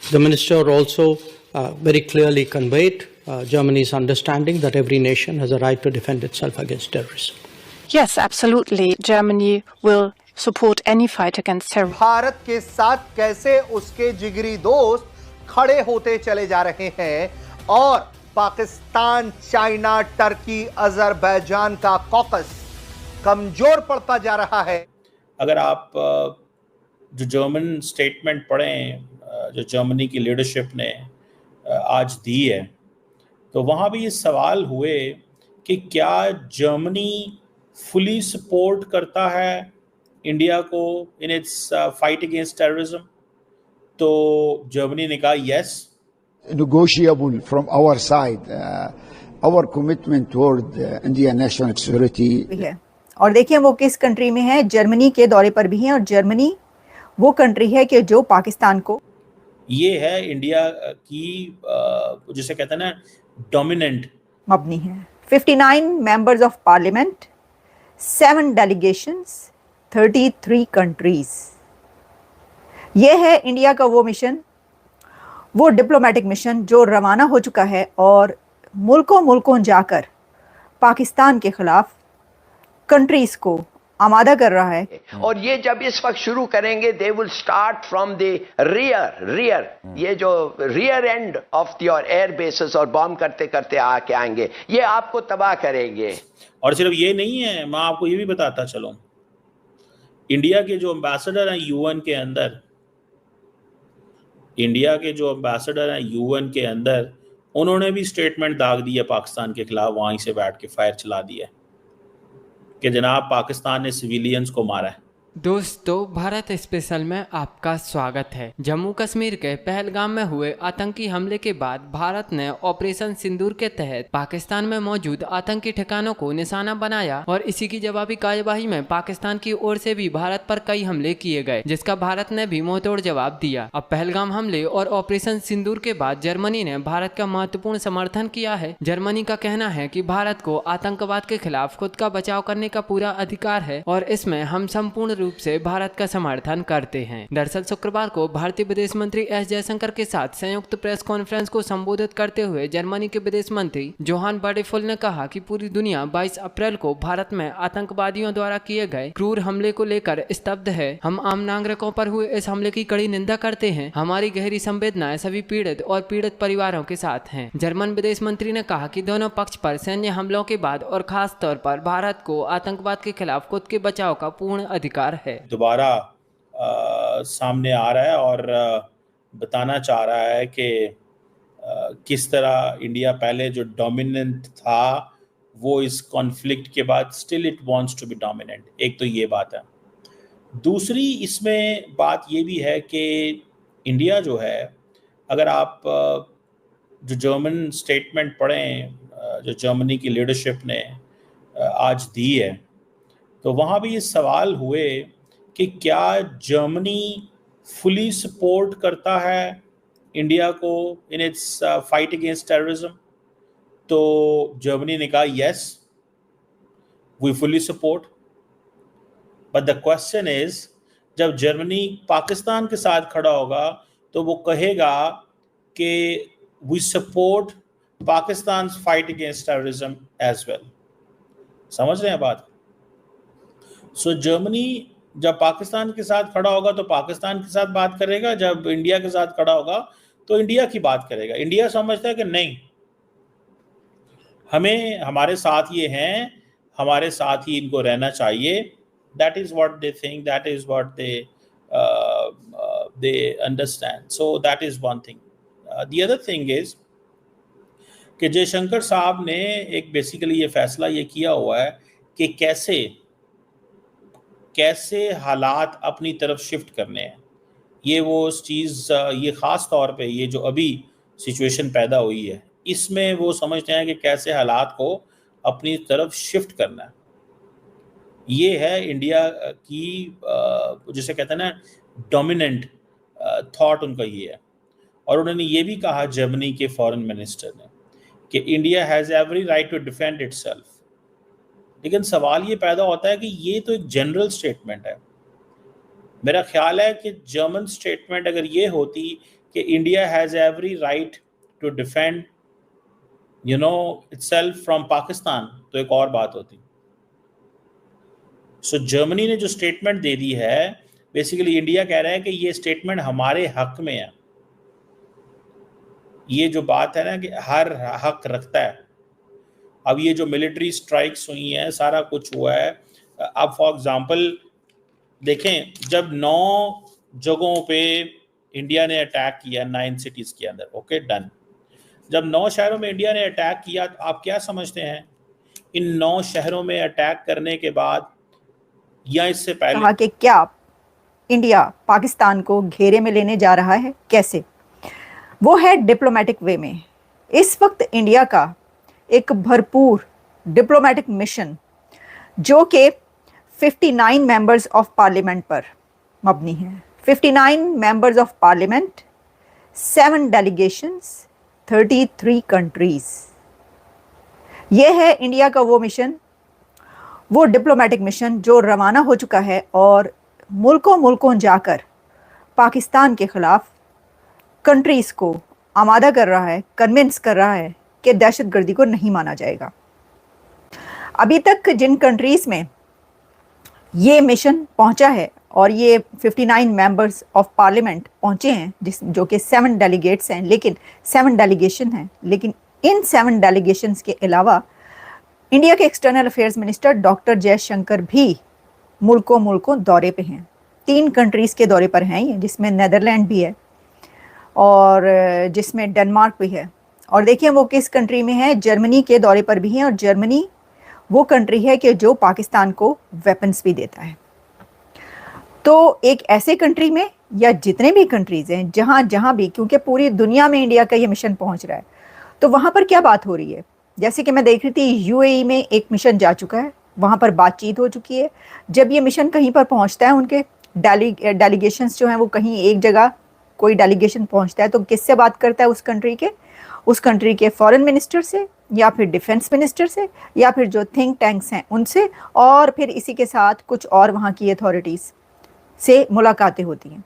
The minister also very clearly conveyed Germany's understanding that every nation has a right to defend itself against terrorism. Yes, absolutely. Germany will support any fight against terror. Bharat के साथ कैसे उसके जिगरी दोस्त खड़े होते चले जा रहे हैं और पाकिस्तान, चाइना, टर्की, अजरबैजान का कॉकस कमजोर पड़ता जा रहा है। अगर आप जो जर्मन स्टेटमेंट पढ़ें जो जर्मनी की लीडरशिप ने आज दी है, तो वहाँ भी ये सवाल हुए कि क्या जर्मनी फुली सपोर्ट करता है इंडिया को in its fight against terrorism. तो जर्मनी ने कहा yes, negotiable from our side, our commitment toward Indian national security है। और देखिए वो किस कंट्री में है, जर्मनी के दौरे पर भी हैं और जर्मनी वो कंट्री है कि जो पाकिस्तान को, ये है इंडिया की जिसे कहते हैं ना डोमिनेंट मबनी है। 59 members of parliament, 7 delegations, 33 countries. ये है इंडिया का वो मिशन, वो डिप्लोमेटिक मिशन जो रवाना हो चुका है और मुल्कों मुल्कों जाकर पाकिस्तान के खिलाफ कंट्रीज को आमादा कर रहा है। और ये जब इस वक्त शुरू करेंगे, they will start from the rear, ये जो rear end of your air bases और बॉम्ब करते करते आके आएंगे, ये आपको तबाह करेंगे। और सिर्फ ये नहीं है, मैं आपको ये भी बताता चलूं, इंडिया के जो एम्बेसडर हैं यूएन के अंदर, उन्होंने भी स्टेटमेंट दाग दिया पाकिस्तान के खिलाफ, वहीं से बैठ के फायर चला दिया कि जनाब पाकिस्तान ने सिविलियंस को मारा है। दोस्तों, भारत स्पेशल में आपका स्वागत है। जम्मू कश्मीर के पहलगाम में हुए आतंकी हमले के बाद भारत ने ऑपरेशन सिंदूर के तहत पाकिस्तान में मौजूद आतंकी ठिकानों को निशाना बनाया और इसी की जवाबी कार्यवाही में पाकिस्तान की ओर से भी भारत पर कई हमले किए गए, जिसका भारत ने भी मुंहतोड़ जवाब दिया। अब पहलगाम हमले और ऑपरेशन सिंदूर के बाद जर्मनी ने भारत का महत्वपूर्ण समर्थन किया है। जर्मनी का कहना है कि भारत को आतंकवाद के खिलाफ खुद का बचाव करने का पूरा अधिकार है और इसमें हम संपूर्ण रूप से भारत का समर्थन करते हैं। दरअसल शुक्रवार को भारतीय विदेश मंत्री एस जयशंकर के साथ संयुक्त प्रेस कॉन्फ्रेंस को संबोधित करते हुए जर्मनी के विदेश मंत्री जोहान बडेफुल ने कहा कि पूरी दुनिया 22 अप्रैल को भारत में आतंकवादियों द्वारा किए गए क्रूर हमले को लेकर स्तब्ध है। हम आम नागरिकों पर हुए इस हमले की कड़ी निंदा करते हैं। हमारी गहरी संवेदनाएं सभी पीड़ित और पीड़ित परिवारों के साथ हैं। जर्मन विदेश मंत्री ने कहा कि दोनों पक्ष पर सैन्य हमलों के बाद और खास तौर पर भारत को आतंकवाद के खिलाफ खुद के बचाव का पूर्ण अधिकार है। दोबारा सामने आ रहा है और बताना चाह रहा है कि किस तरह इंडिया पहले जो डोमिनेंट था वो इस कॉन्फ्लिक्ट के बाद still it wants to be dominant. एक तो ये बात है। दूसरी इसमें बात ये भी है कि इंडिया जो है, अगर आप जो जर्मन स्टेटमेंट पढ़ें जो जर्मनी की लीडरशिप ने आज दी है, तो वहाँ भी ये सवाल हुए कि क्या जर्मनी फुली सपोर्ट करता है इंडिया को in its fight against terrorism. तो जर्मनी ने कहा yes, we fully support. But the question is, जब जर्मनी पाकिस्तान के साथ खड़ा होगा तो वो कहेगा कि we support Pakistan fight against terrorism as well. समझ रहे हैं बात? सो जर्मनी जब पाकिस्तान के साथ खड़ा होगा तो पाकिस्तान के साथ बात करेगा, जब इंडिया के साथ खड़ा होगा तो इंडिया की बात करेगा। इंडिया समझता है कि नहीं, हमें हमारे साथ ये हैं, हमारे साथ ही इनको रहना चाहिए। That is what they think, that is what they understand. So that is one thing. The other thing is कि जयशंकर साहब ने एक बेसिकली ये फैसला ये किया हुआ है कि कैसे हालात अपनी तरफ शिफ्ट करने हैं। ये वो चीज़, ये ख़ास तौर पे ये जो अभी सिचुएशन पैदा हुई है, इसमें वो समझते हैं कि कैसे हालात को अपनी तरफ शिफ्ट करना है। ये है इंडिया की जिसे कहते हैं ना डोमिनेंट थॉट, उनका ये है। और उन्होंने ये भी कहा जर्मनी के फॉरेन मिनिस्टर ने कि India has every right to defend itself. लेकिन सवाल ये पैदा होता है कि ये तो एक जनरल स्टेटमेंट है। मेरा ख्याल है कि जर्मन स्टेटमेंट अगर ये होती कि India has every right to defend itself from Pakistan, तो एक और बात होती। सो जर्मनी ने जो स्टेटमेंट दे दी है, बेसिकली इंडिया कह रहा है कि ये स्टेटमेंट हमारे हक में है। ये जो बात है ना कि हर हक रखता है। अब ये जो मिलिट्री स्ट्राइक्स हुई हैं, सारा कुछ हुआ है। अब फॉर एग्जांपल देखें, जब 9 जगहों पे इंडिया ने अटैक किया 9 सिटीज के अंदर, ओके डन। जब 9 शहरों में इंडिया ने अटैक किया, तो आप क्या समझते हैं इन 9 शहरों में अटैक करने के बाद या इससे पहले कहा कि क्या इंडिया पाकिस्तान को घेरे में लेने जा रहा है? कैसे? वो है डिप्लोमेटिक वे में। इस वक्त इंडिया का एक भरपूर डिप्लोमेटिक मिशन जो कि 59 मेंबर्स ऑफ पार्लियामेंट पर मबनी है। 59 members of parliament, 7 delegations, 33 countries. ये है इंडिया का वो मिशन, वो डिप्लोमेटिक मिशन जो रवाना हो चुका है और मुल्कों मुल्कों जाकर पाकिस्तान के खिलाफ कंट्रीज़ को आमादा कर रहा है, कन्विंस कर रहा है कि दहशतगर्दी को नहीं माना जाएगा। अभी तक जिन कंट्रीज़ में ये मिशन पहुंचा है और ये 59 मेंबर्स ऑफ पार्लियामेंट पहुंचे हैं, जो कि 7 डेलीगेट्स हैं, लेकिन 7 डेलीगेशन हैं, लेकिन इन 7 डेलीगेशंस के अलावा इंडिया के external affairs minister doctor Jaishankar भी मुल्कों मुल्कों दौरे पे हैं। 3 कंट्रीज़ के दौरे पर हैं ये, जिसमें नेदरलैंड भी है और जिसमें डेनमार्क भी है। और देखिए वो किस कंट्री में है, जर्मनी के दौरे पर भी हैं। और जर्मनी वो कंट्री है कि जो पाकिस्तान को वेपन्स भी देता है। तो एक ऐसे कंट्री में या जितने भी कंट्रीज़ हैं जहाँ भी, क्योंकि पूरी दुनिया में इंडिया का ये मिशन पहुँच रहा है, तो वहाँ पर क्या बात हो रही है? जैसे कि मैं देख रही थी यूएई में एक मिशन जा चुका है, वहाँ पर बातचीत हो चुकी है। जब ये मिशन कहीं पर पहुँचता है, उनके डेलीगेशंस जो हैं वो कहीं एक जगह कोई डेलीगेशन पहुँचता है, तो किससे बात करता है? उस कंट्री के फॉरेन मिनिस्टर से, या फिर डिफेंस मिनिस्टर से, या फिर जो थिंक टैंक्स हैं उनसे, और फिर इसी के साथ कुछ और वहाँ की अथॉरिटीज़ से मुलाकातें होती हैं।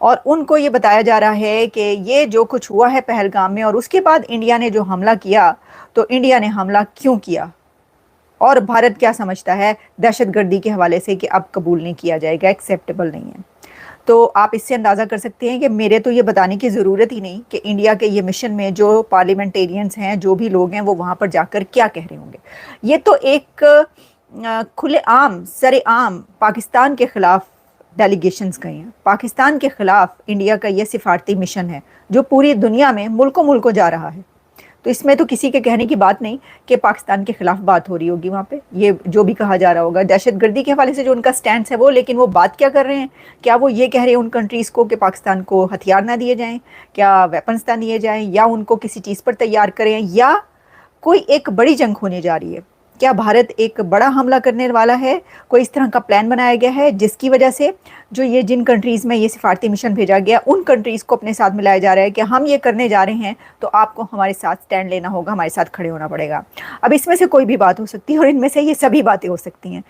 और उनको ये बताया जा रहा है कि ये जो कुछ हुआ है पहलगाम में, और उसके बाद इंडिया ने जो हमला किया, तो इंडिया ने हमला क्यों किया और भारत क्या समझता है दहशतगर्दी के हवाले से कि अब कबूल नहीं किया जाएगा, एक्सेप्टेबल नहीं है। तो आप इससे अंदाज़ा कर सकते हैं कि मेरे तो ये बताने की ज़रूरत ही नहीं कि इंडिया के ये मिशन में जो पार्लियामेंटेरियंस हैं, जो भी लोग हैं, वो वहाँ पर जाकर क्या कह रहे होंगे। ये तो एक खुलेआम सरेआम पाकिस्तान के ख़िलाफ़ डेलीगेशंस गए हैं। पाकिस्तान के ख़िलाफ़ इंडिया का ये सिफारती मिशन है जो पूरी दुनिया में मुल्कों मुल्कों जा रहा है। तो इसमें तो किसी के कहने की बात नहीं कि पाकिस्तान के खिलाफ बात हो रही होगी वहाँ पे। ये जो भी कहा जा रहा होगा दहशतगर्दी के हवाले से जो उनका स्टैंड है वो, लेकिन वो बात क्या कर रहे हैं? क्या वो ये कह रहे हैं उन कंट्रीज़ को कि पाकिस्तान को हथियार ना दिए जाएं, क्या वेपन्स ना दिए जाएं, या उनको किसी चीज़ पर तैयार करें, या कोई एक बड़ी जंग होने जा रही है? क्या भारत एक बड़ा हमला करने वाला है? कोई इस तरह का प्लान बनाया गया है जिसकी वजह से जो ये जिन कंट्रीज़ में ये सिफारती मिशन भेजा गया, उन कंट्रीज़ को अपने साथ मिलाया जा रहा है कि हम ये करने जा रहे हैं तो आपको हमारे साथ स्टैंड लेना होगा, हमारे साथ खड़े होना पड़ेगा। अब इसमें से कोई भी बात हो सकती है और इनमें से ये सभी बातें हो सकती हैं।